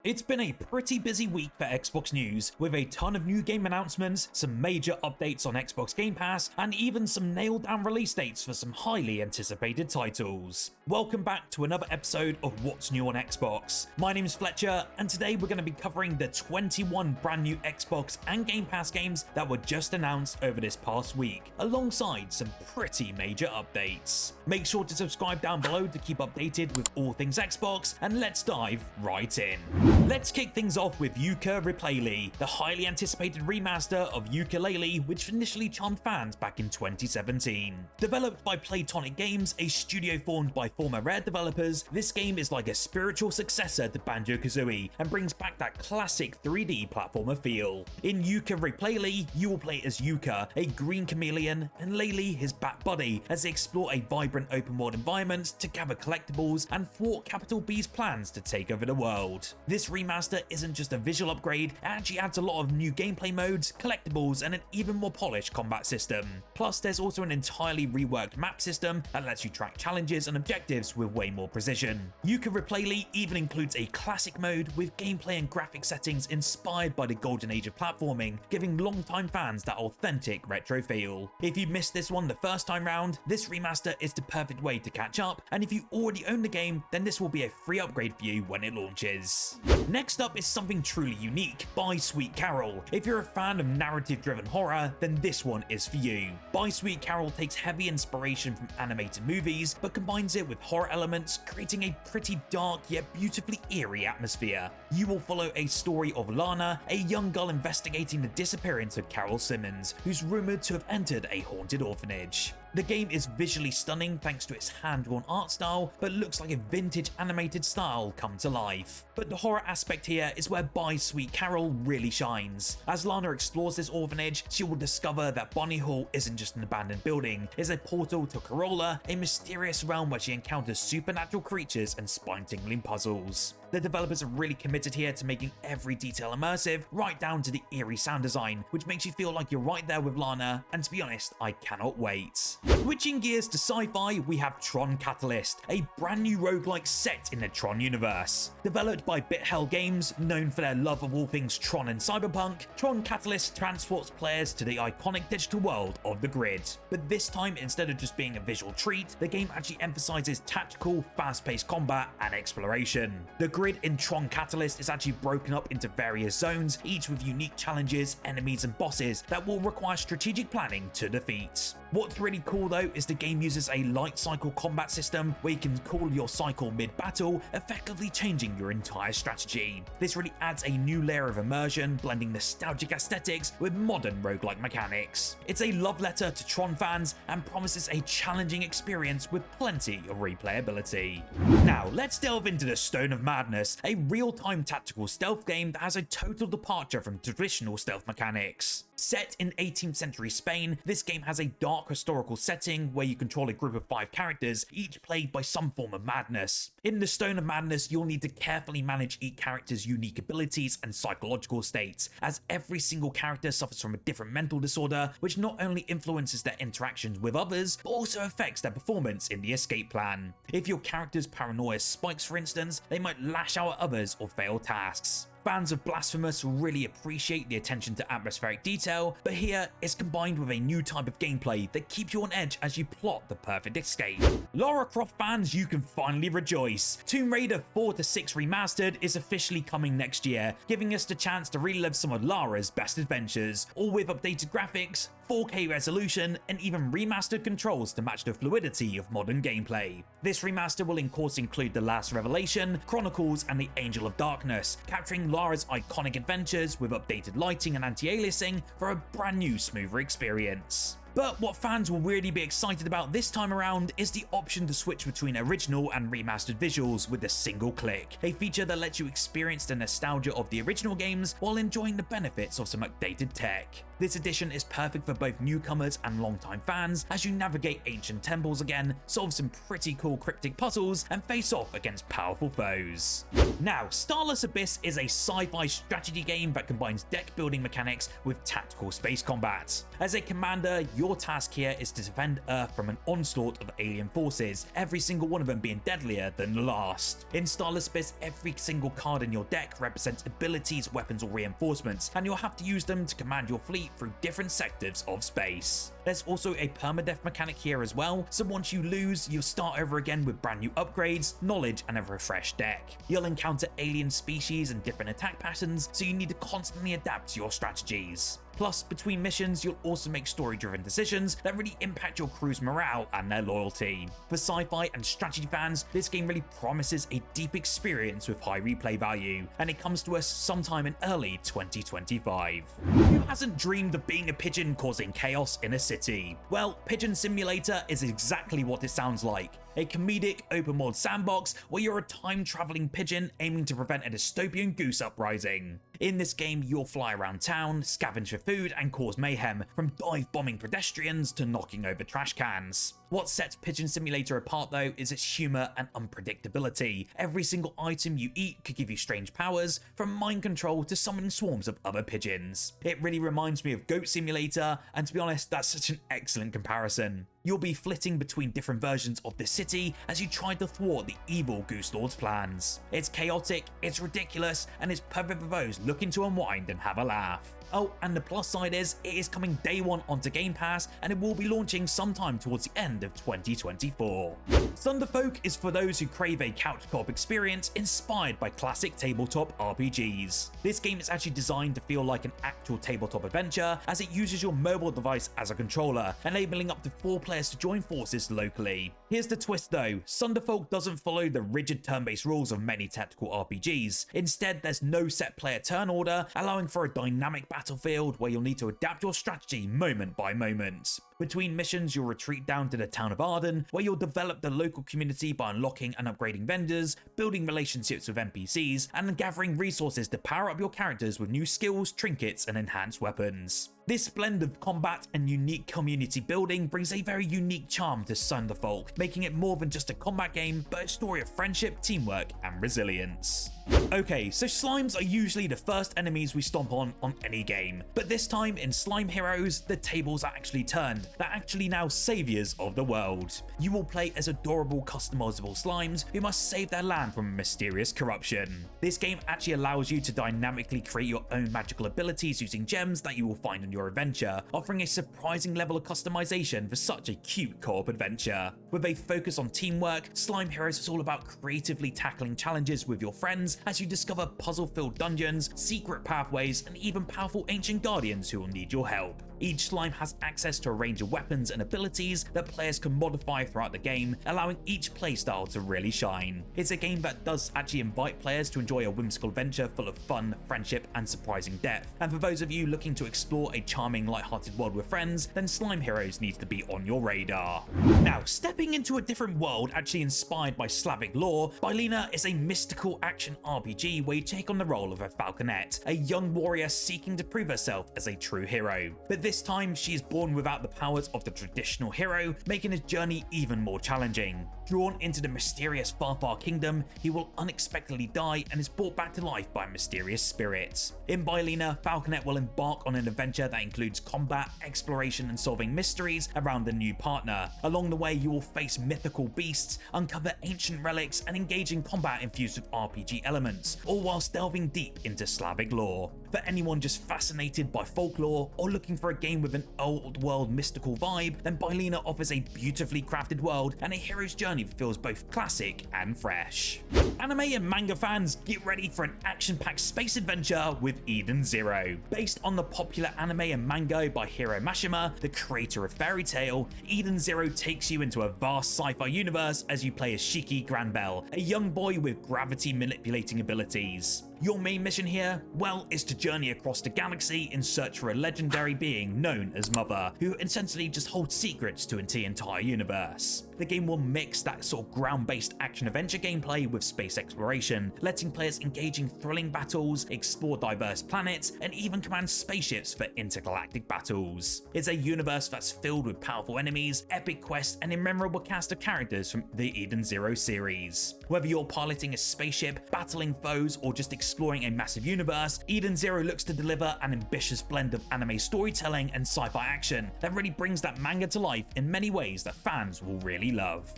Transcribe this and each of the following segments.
It's been a pretty busy week for Xbox news, with a ton of new game announcements, some major updates on Xbox Game Pass, and even some nailed down release dates for some highly anticipated titles. Welcome back to another episode of What's New on Xbox. My name's Fletcher, and today we're going to be covering the 21 brand new Xbox and Game Pass games that were just announced over this past week, alongside some pretty major updates. Make sure to subscribe down below to keep updated with all things Xbox, and let's dive right in. Let's kick things off with Yooka-Replaylee, the highly anticipated remaster of Yooka-Laylee, which initially charmed fans back in 2017. Developed by Playtonic Games, a studio formed by former Rare developers, this game is like a spiritual successor to Banjo-Kazooie and brings back that classic 3D platformer feel. In Yooka-Replaylee, you will play as Yooka, a green chameleon, and Laylee, his bat buddy, as they explore a vibrant open world environment to gather collectibles and thwart Capital B's plans to take over the world. This remaster isn't just a visual upgrade, it actually adds a lot of new gameplay modes, collectibles, and an even more polished combat system. Plus, there's also an entirely reworked map system that lets you track challenges and objectives with way more precision. Yooka-Replaylee even includes a classic mode with gameplay and graphic settings inspired by the golden age of platforming, giving longtime fans that authentic retro feel. If you missed this one the first time round, this remaster is the perfect way to catch up, and if you already own the game, then this will be a free upgrade for you when it launches. Next up is something truly unique, by Sweet Carole. If you're a fan of narrative-driven horror, then this one is for you. By Sweet Carole takes heavy inspiration from animated movies, but combines it with horror elements, creating a pretty dark yet beautifully eerie atmosphere. You will follow a story of Lana, a young girl investigating the disappearance of Carol Simmons, who's rumored to have entered a haunted orphanage. The game is visually stunning thanks to its hand-drawn art style, but looks like a vintage animated style come to life. But the horror aspect here is where By Sweet Carole really shines. As Lana explores this orphanage, she will discover that Bonnie Hall isn't just an abandoned building, it's a portal to Corolla, a mysterious realm where she encounters supernatural creatures and spine-tingling puzzles. The developers are really committed here to making every detail immersive, right down to the eerie sound design, which makes you feel like you're right there with Lana, and to be honest, I cannot wait. Switching gears to sci-fi, we have TRON Catalyst, a brand new roguelike set in the TRON universe. Developed by BitHell Games, known for their love of all things TRON and cyberpunk, TRON Catalyst transports players to the iconic digital world of the Grid. But this time, instead of just being a visual treat, the game actually emphasizes tactical, fast-paced combat and exploration. The Grid in TRON Catalyst is actually broken up into various zones, each with unique challenges, enemies, and bosses that will require strategic planning to defeat. What's really cool though is the game uses a light cycle combat system where you can call your cycle mid-battle, effectively changing your entire strategy. This really adds a new layer of immersion, blending nostalgic aesthetics with modern roguelike mechanics. It's a love letter to TRON fans and promises a challenging experience with plenty of replayability. Now let's delve into the Stone of Madness, a real-time tactical stealth game that has a total departure from traditional stealth mechanics. Set in 18th century Spain, this game has a dark historical setting where you control a group of 5 characters, each plagued by some form of madness. In the Stone of Madness, you'll need to carefully manage each character's unique abilities and psychological states, as every single character suffers from a different mental disorder, which not only influences their interactions with others, but also affects their performance in the escape plan. If your character's paranoia spikes, for instance, they might lash out at others or fail tasks. Fans of Blasphemous really appreciate the attention to atmospheric detail, but here it's combined with a new type of gameplay that keeps you on edge as you plot the perfect escape. Lara Croft fans, you can finally rejoice. Tomb Raider 4 to 6 Remastered is officially coming next year, giving us the chance to relive some of Lara's best adventures, all with updated graphics, 4K resolution, and even remastered controls to match the fluidity of modern gameplay. This remaster will of course include The Last Revelation, Chronicles, and The Angel of Darkness, capturing Lara's iconic adventures with updated lighting and anti-aliasing for a brand new, smoother experience. But what fans will really be excited about this time around is the option to switch between original and remastered visuals with a single click, a feature that lets you experience the nostalgia of the original games while enjoying the benefits of some updated tech. This edition is perfect for both newcomers and longtime fans as you navigate ancient temples again, solve some pretty cool cryptic puzzles, and face off against powerful foes. Now, Starless Abyss is a sci-fi strategy game that combines deck building mechanics with tactical space combat. As a commander, you'll your task here is to defend Earth from an onslaught of alien forces, every single one of them being deadlier than the last. In Starless Abyss, every single card in your deck represents abilities, weapons or reinforcements, and you'll have to use them to command your fleet through different sectors of space. There's also a permadeath mechanic here as well, so once you lose, you'll start over again with brand new upgrades, knowledge and a refreshed deck. You'll encounter alien species and different attack patterns, so you need to constantly adapt your strategies. Plus, between missions, you'll also make story-driven decisions that really impact your crew's morale and their loyalty. For sci-fi and strategy fans, this game really promises a deep experience with high replay value, and it comes to us sometime in early 2025. Who hasn't dreamed of being a pigeon causing chaos in a city? Well, Pigeon Simulator is exactly what it sounds like. A comedic open-world sandbox where you're a time-traveling pigeon aiming to prevent a dystopian goose uprising. In this game, you'll fly around town, scavenge for food, and cause mayhem, from dive-bombing pedestrians to knocking over trash cans. What sets Pigeon Simulator apart though is its humour and unpredictability. Every single item you eat could give you strange powers, from mind control to summoning swarms of other pigeons. It really reminds me of Goat Simulator, and to be honest, that's such an excellent comparison. You'll be flitting between different versions of the city as you try to thwart the evil Goose Lord's plans. It's chaotic, it's ridiculous, and it's perfect for those looking to unwind and have a laugh. Oh, and the plus side is, it is coming day one onto Game Pass, and it will be launching sometime towards the end of 2024. Sunderfolk is for those who crave a couch co-op experience inspired by classic tabletop RPGs. This game is actually designed to feel like an actual tabletop adventure, as it uses your mobile device as a controller, enabling up to 4 players to join forces locally. Here's the twist though, Sunderfolk doesn't follow the rigid turn-based rules of many tactical RPGs. Instead, there's no set player turn order, allowing for a dynamic battlefield where you'll need to adapt your strategy moment by moment. Between missions, you'll retreat down to the town of Arden, where you'll develop the local community by unlocking and upgrading vendors, building relationships with NPCs, and gathering resources to power up your characters with new skills, trinkets, and enhanced weapons. This blend of combat and unique community building brings a very unique charm to Sunderfolk, making it more than just a combat game, but a story of friendship, teamwork, and resilience. Okay, so slimes are usually the first enemies we stomp on any game, but this time in Slime Heroes, the tables are actually turned. They're actually now saviors of the world. You will play as adorable customizable slimes who must save their land from mysterious corruption. This game actually allows you to dynamically create your own magical abilities using gems that you will find on your adventure, offering a surprising level of customization for such a cute co-op adventure. With a focus on teamwork, Slime Heroes is all about creatively tackling challenges with your friends as you discover puzzle-filled dungeons, secret pathways, and even powerful ancient guardians who will need your help. Each slime has access to a range of weapons and abilities that players can modify throughout the game, allowing each playstyle to really shine. It's a game that does actually invite players to enjoy a whimsical adventure full of fun, friendship, and surprising depth. And for those of you looking to explore a charming, light-hearted world with friends, then Slime Heroes needs to be on your radar. Now, stepping into a different world actually inspired by Slavic lore, Bylina is a mystical action RPG where you take on the role of a falconet, a young warrior seeking to prove herself as a true hero. But this time, she is born without the powers of the traditional hero, making his journey even more challenging. Drawn into the mysterious Far Kingdom, he will unexpectedly die and is brought back to life by mysterious spirits. In Bylina, Falconet will embark on an adventure that includes combat, exploration, and solving mysteries around a new partner. Along the way, you will face mythical beasts, uncover ancient relics, and engage in combat infused with RPG elements, all whilst delving deep into Slavic lore. For anyone just fascinated by folklore or looking for a game with an old world mystical vibe, then Bylina offers a beautifully crafted world and a hero's journey that feels both classic and fresh. Anime and manga fans, get ready for an action-packed space adventure with Eden Zero. Based on the popular anime and manga by Hiro Mashima, the creator of Fairy Tail, Eden Zero takes you into a vast sci-fi universe as you play as Shiki Granbell, a young boy with gravity manipulating abilities. Your main mission here, well, is to journey across the galaxy in search for a legendary being known as Mother, who essentially just holds secrets to the entire universe. The game will mix that sort of ground-based action-adventure gameplay with space exploration, letting players engage in thrilling battles, explore diverse planets, and even command spaceships for intergalactic battles. It's a universe that's filled with powerful enemies, epic quests, and a memorable cast of characters from the Eden Zero series. Whether you're piloting a spaceship, battling foes, or just exploring a massive universe, Eden Zero looks to deliver an ambitious blend of anime storytelling storytelling and sci-fi action that really brings that manga to life in many ways that fans will really love.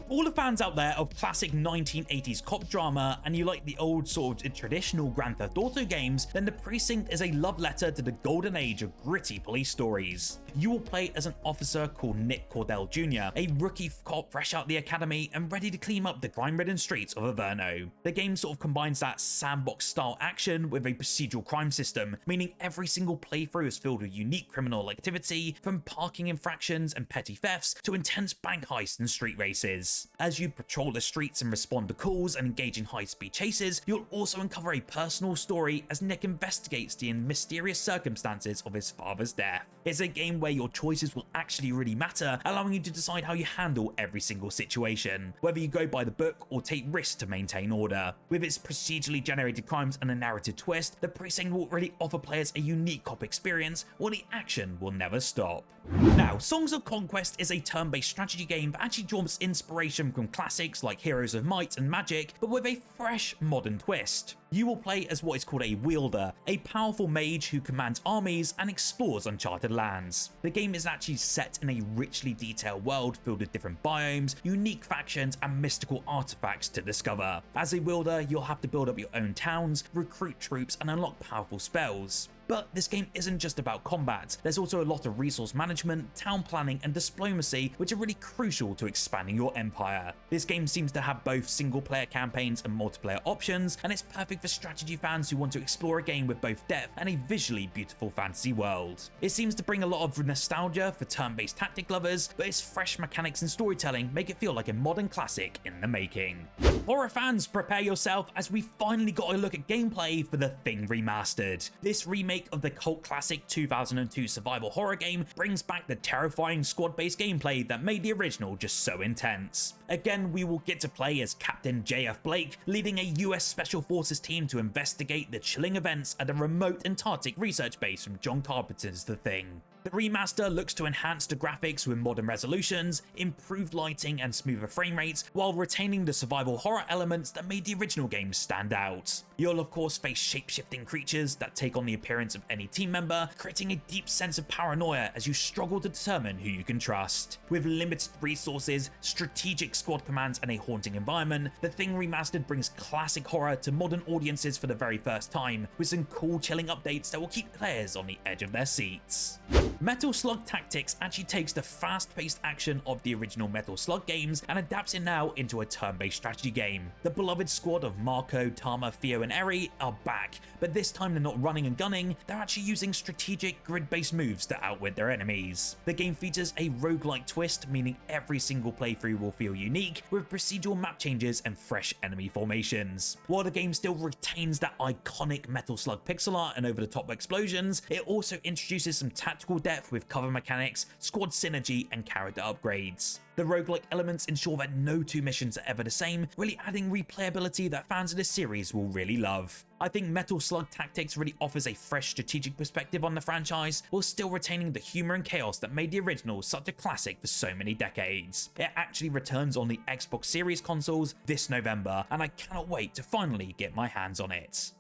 All the fans out there of classic 1980s cop drama and you like the old sort of traditional Grand Theft Auto games, then the Precinct is a love letter to the golden age of gritty police stories. You will play as an officer called Nick Cordell Jr., a rookie cop fresh out the academy and ready to clean up the crime-ridden streets of Averno. The game sort of combines that sandbox-style action with a procedural crime system, meaning every single playthrough is filled with unique criminal activity, from parking infractions and petty thefts to intense bank heists and street races. As you patrol the streets and respond to calls and engage in high-speed chases, you'll also uncover a personal story as Nick investigates the mysterious circumstances of his father's death. It's a game where your choices will actually really matter, allowing you to decide how you handle every single situation, whether you go by the book or take risks to maintain order. With its procedurally generated crimes and a narrative twist, the Precinct will really offer players a unique cop experience while the action will never stop. Now, Songs of Conquest is a turn-based strategy game that actually draws inspiration from classics like Heroes of Might and Magic, but with a fresh, modern twist. You will play as what is called a wielder, a powerful mage who commands armies and explores uncharted lands. The game is actually set in a richly detailed world filled with different biomes, unique factions, and mystical artifacts to discover. As a wielder, you'll have to build up your own towns, recruit troops, and unlock powerful spells. But this game isn't just about combat, there's also a lot of resource management, town planning, and diplomacy which are really crucial to expanding your empire. This game seems to have both single player campaigns and multiplayer options, and it's perfect for strategy fans who want to explore a game with both depth and a visually beautiful fantasy world. It seems to bring a lot of nostalgia for turn-based tactic lovers, but its fresh mechanics and storytelling make it feel like a modern classic in the making. Horror fans, prepare yourself as we finally got a look at gameplay for the Thing Remastered. This remake of the cult classic 2002 survival horror game brings back the terrifying squad-based gameplay that made the original just so intense. Again, we will get to play as Captain J.F. Blake, leading a US Special Forces team to investigate the chilling events at a remote Antarctic research base from John Carpenter's The Thing. The remaster looks to enhance the graphics with modern resolutions, improved lighting and smoother frame rates, while retaining the survival horror elements that made the original game stand out. You'll of course face shape-shifting creatures that take on the appearance of any team member, creating a deep sense of paranoia as you struggle to determine who you can trust. With limited resources, strategic squad commands, and a haunting environment, The Thing Remastered brings classic horror to modern audiences for the very first time, with some cool chilling updates that will keep players on the edge of their seats. Metal Slug Tactics actually takes the fast-paced action of the original Metal Slug games and adapts it now into a turn-based strategy game. The beloved squad of Marco, Tama, Theo, and Eri are back, but this time they're not running and gunning, they're actually using strategic grid-based moves to outwit their enemies. The game features a roguelike twist, meaning every single playthrough will feel unique, with procedural map changes and fresh enemy formations. While the game still retains that iconic Metal Slug pixel art and over-the-top explosions, it also introduces some tactical depth with cover mechanics, squad synergy, and character upgrades. The roguelike elements ensure that no two missions are ever the same, really adding replayability that fans of this series will really love. I think Metal Slug Tactics really offers a fresh strategic perspective on the franchise, while still retaining the humor and chaos that made the original such a classic for so many decades. It actually returns on the Xbox Series consoles this November, and I cannot wait to finally get my hands on it.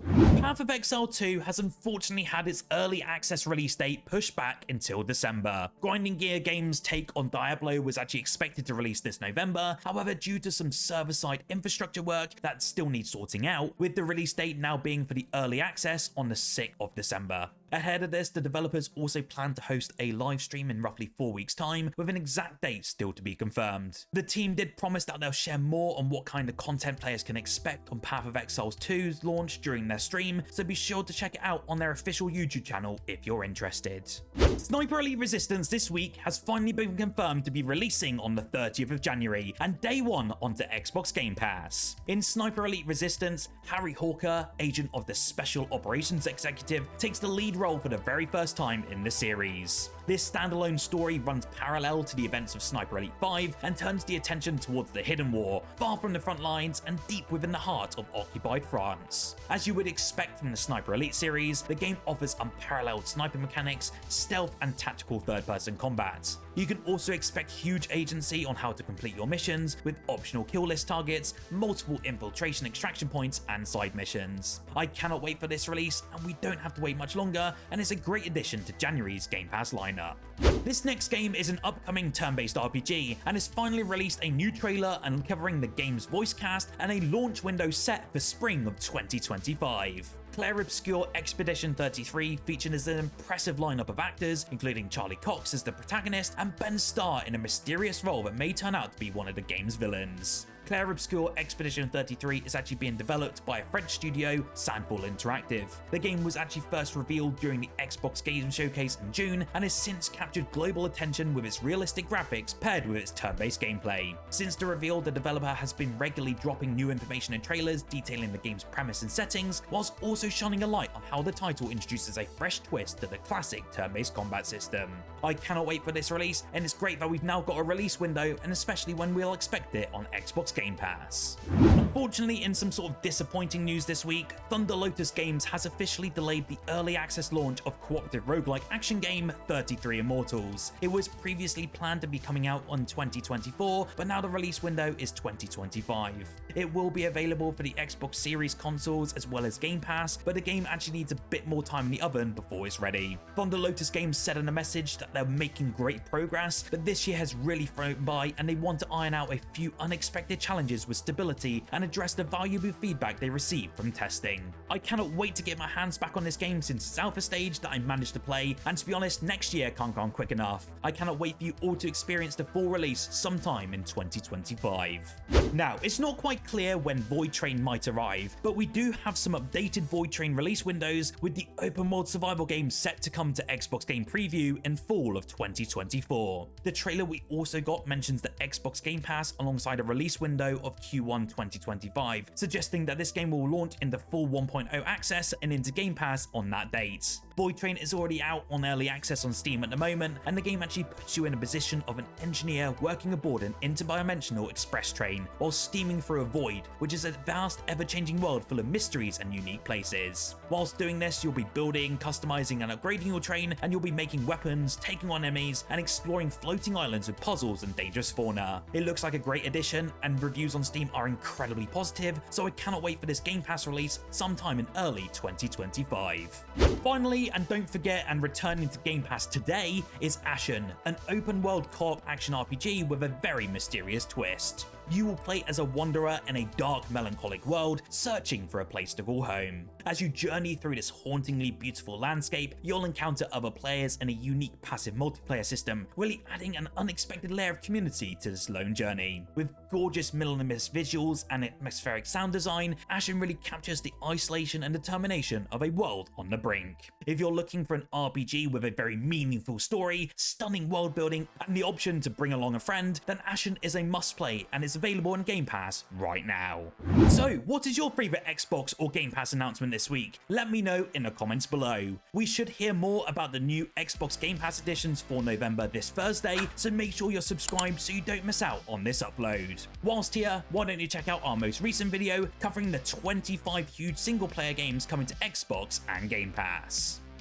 Path of Exile 2 has unfortunately had its early access release date pushed back until December. Grinding Gear Games' take on Diablo was actually expected to release this November, however, due to some server-side infrastructure work that still needs sorting out, with the release date now being for the early access on the 6th of December. Ahead of this, the developers also plan to host a live stream in roughly 4 weeks' time, with an exact date still to be confirmed. The team did promise that they'll share more on what kind of content players can expect on Path of Exile 2's launch during their stream, so be sure to check it out on their official YouTube channel if you're interested. Sniper Elite Resistance this week has finally been confirmed to be releasing on the 30th of January, and day one onto Xbox Game Pass. In Sniper Elite Resistance, Harry Hawker, agent of the Special Operations Executive, takes the lead role for the very first time in the series. This standalone story runs parallel to the events of Sniper Elite 5 and turns the attention towards the Hidden War, far from the front lines and deep within the heart of occupied France. As you would expect from the Sniper Elite series, the game offers unparalleled sniper mechanics, stealth, and tactical third-person combat. You can also expect huge agency on how to complete your missions, with optional kill list targets, multiple infiltration extraction points, and side missions. I cannot wait for this release, and we don't have to wait much longer, and it's a great addition to January's Game Pass lineup. This next game is an upcoming turn-based RPG, and has finally released a new trailer uncovering the game's voice cast and a launch window set for spring of 2025. Clair Obscur Expedition 33 features an impressive lineup of actors, including Charlie Cox as the protagonist and Ben Starr in a mysterious role that may turn out to be one of the game's villains. Clair Obscur Expedition 33 is actually being developed by a French studio, Sandfall Interactive. The game was actually first revealed during the Xbox Game Showcase in June and has since captured global attention with its realistic graphics paired with its turn-based gameplay. Since the reveal, the developer has been regularly dropping new information in trailers detailing the game's premise and settings, whilst also shining a light on how the title introduces a fresh twist to the classic turn-based combat system. I cannot wait for this release, and it's great that we've now got a release window, and especially when we'll expect it on Xbox Game Pass. Unfortunately, in some sort of disappointing news this week, Thunder Lotus Games has officially delayed the early access launch of cooperative roguelike action game 33 Immortals. It was previously planned to be coming out on 2024, but now the release window is 2025. It will be available for the Xbox Series consoles as well as Game Pass, but the game actually needs a bit more time in the oven before it's ready. Thunder Lotus Games said in a message that they're making great progress, but this year has really flown by and they want to iron out a few unexpected challenges with stability and address the valuable feedback they received from testing. I cannot wait to get my hands back on this game since its alpha stage that I managed to play, and to be honest, next year can't go on quick enough. I cannot wait for you all to experience the full release sometime in 2025. Now, it's not quite clear when Voidtrain might arrive, but we do have some updated Voidtrain release windows, with the open world survival game set to come to Xbox Game Preview in fall of 2024. The trailer we also got mentions the Xbox Game Pass alongside a release window of Q1 2025, suggesting that this game will launch into full 1.0 access and into Game Pass on that date. Voidtrain is already out on early access on Steam at the moment, and the game actually puts you in a position of an engineer working aboard an interdimensional express train while steaming through a void, which is a vast, ever-changing world full of mysteries and unique places. Whilst doing this, you'll be building, customizing and upgrading your train, and you'll be making weapons, taking on enemies, and exploring floating islands with puzzles and dangerous fauna. It looks like a great addition, and reviews on Steam are incredibly positive, so I cannot wait for this Game Pass release sometime in early 2025. Finally, and don't forget, and returning to Game Pass today, is Ashen, an open-world co-op action RPG with a very mysterious twist. You will play as a wanderer in a dark, melancholic world, searching for a place to call home. As you journey through this hauntingly beautiful landscape, you'll encounter other players in a unique passive multiplayer system, really adding an unexpected layer of community to this lone journey. With gorgeous minimalist visuals and atmospheric sound design, Ashen really captures the isolation and determination of a world on the brink. If you're looking for an RPG with a very meaningful story, stunning world building, and the option to bring along a friend, then Ashen is a must-play and is available on Game Pass right now. So, what is your favourite Xbox or Game Pass announcement this week? Let me know in the comments below. We should hear more about the new Xbox Game Pass editions for November this Thursday, so make sure you're subscribed so you don't miss out on this upload. Whilst here, why don't you check out our most recent video covering the 25 huge single player games coming to Xbox and Game Pass.